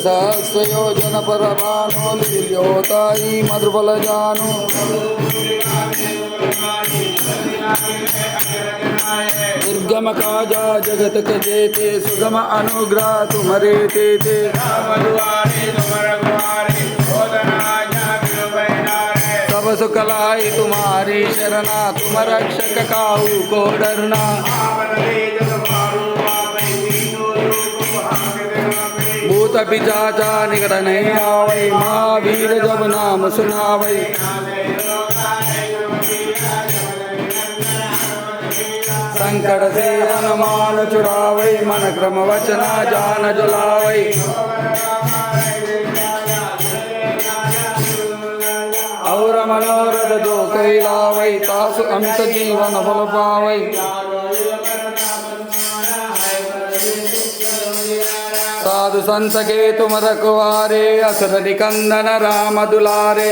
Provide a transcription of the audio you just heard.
सहस्रयोजन परमाणु लील्योताई मधुबल जानु दुर्गम काजा जगत के जेते सुगम अनुग्रह तुम्हारे तेते सब सुखलाई तुम्हारी शरणा तुम रक्षक काहू को डरना भूत पिशाचा निकट नहीं आवै महावीर जब नाम सुनावै संकट से हनुमान छुड़ावै मन क्रम वचना जान जुलावै और मनोरथ जो कोई लावै तासु अमित जीवन फल पावै साधु संत के तुम रखवारे असुर निकंदन राम दुलारे।